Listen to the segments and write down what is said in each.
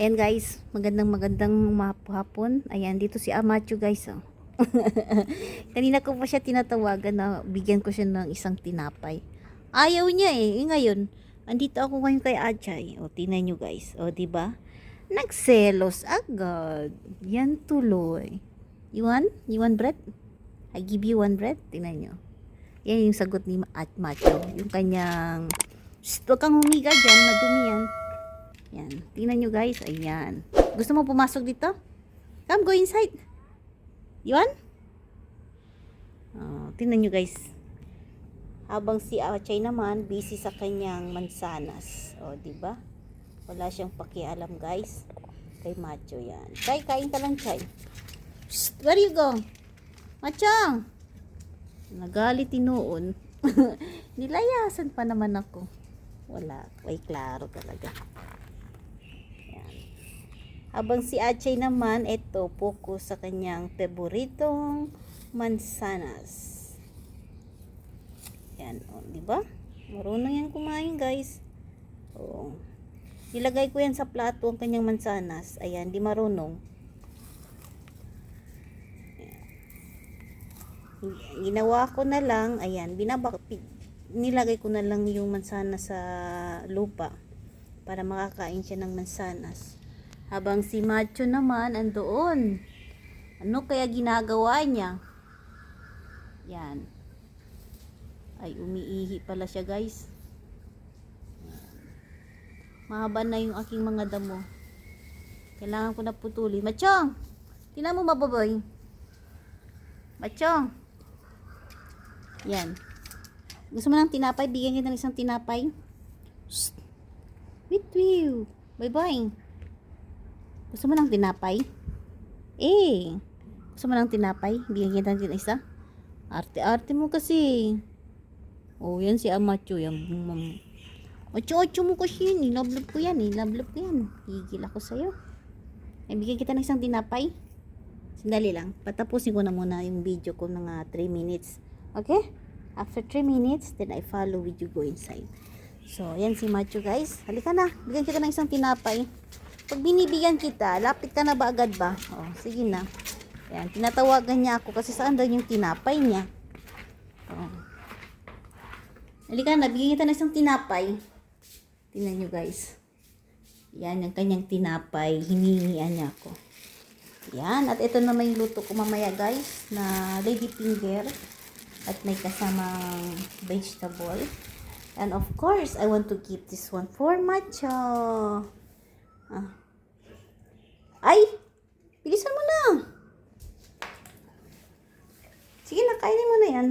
Ayan guys, magandang hapon. Ayan, dito si Amacho guys. Oh. Kanina ko pa siya tinatawagan na bigyan ko siya ng isang tinapay. Ayaw niya eh. Ngayon, andito ako ngayon kay Achay. O, tingnan nyo guys. O, diba? Nagselos agad. Yan tuloy. You want? You want bread? I give you one bread. Tingnan nyo. Yan yung sagot ni Macho. Yung kanyang, huwag kang humiga dyan. Madumi yan. Yan. Tingnan nyo guys. Ayan. Gusto mo pumasok dito? Come, go inside. You want? Oh, tingnan nyo guys. Habang si Achay naman, busy sa kanyang mansanas. O, diba? Wala siyang pakialam guys. Kay Macho yan. Chay, kain ka lang, Chay. Shh, where you go? Macho! Nagalit noon. Nilayasan pa naman ako. Wala. Ay, klaro talaga. Habang si Achay naman, ito, focus sa kanyang paboritong mansanas. Yan, o, diba? Marunong yan kumain, guys. O, nilagay ko yan sa plato ang kanyang mansanas. Ayan, di marunong. Ayan. Ginawa ko na lang, ayan, nilagay ko na lang yung mansanas sa lupa para makakain siya ng mansanas. Habang si Macho naman andoon. Ano kaya ginagawa niya? Yan. Ay, umiihi pala siya guys. Mahaba na yung aking mga damo. Kailangan ko na putulin. Macho! Tingnan mo mababoy. Macho! Yan. Gusto mo ng tinapay? Bigyan kita ng isang tinapay. Shh! Wait, wait. Bye-bye. Gusto mo ng tinapay? Eh, gusto mo ng tinapay? Bigyan kita ng isa? Arte-arte mo kasi. Oh, yan si Amacho. Yan. Ocho-ocho mo kasi yun. Ilablab ko yan. Ilablab ko yan. Higil ako sa'yo. Eh, bigyan kita ng isang tinapay. Sandali lang. Patapusin ko na muna yung video ko ng 3 minutes. Okay? After 3 minutes, then I follow with you go inside. So, yan si Macho guys. Halika na. Bigyan kita ng isang tinapay. Pag binibigyan kita, lapit ka na ba agad ba? Oh, sige na. Yan, tinatawagan niya ako kasi saan daw yung tinapay niya. Oh. Halika na, bigyan kita ng isang tinapay. Tingnan nyo guys. Yan, yung kanyang tinapay. Hiningian niya ako. Yan, at ito naman yung luto ko mamaya guys, na lady finger. At may kasamang vegetable. And of course, I want to keep this one for Macho. Ah. Ay! Bilisan mo na! Sige na, kainin mo na yan.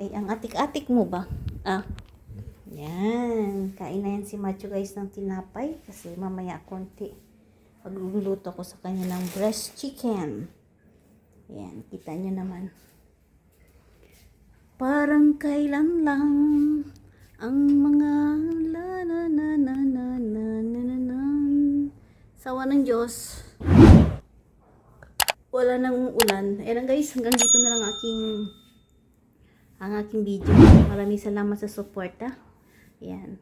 Ay, ang atik-atik mo ba? Ah. Yan. Kain na yan si Macho guys ng tinapay. Kasi mamaya konti. Pagluluto ko sa kanya ng breast chicken. Yan. Kita nyo naman. Parang kailan lang ang mga sawa ng Diyos. Wala nang ulan. Ayan guys, hanggang dito na lang ang aking video. Maraming salamat sa support ha. Ayan.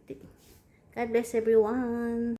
God bless everyone.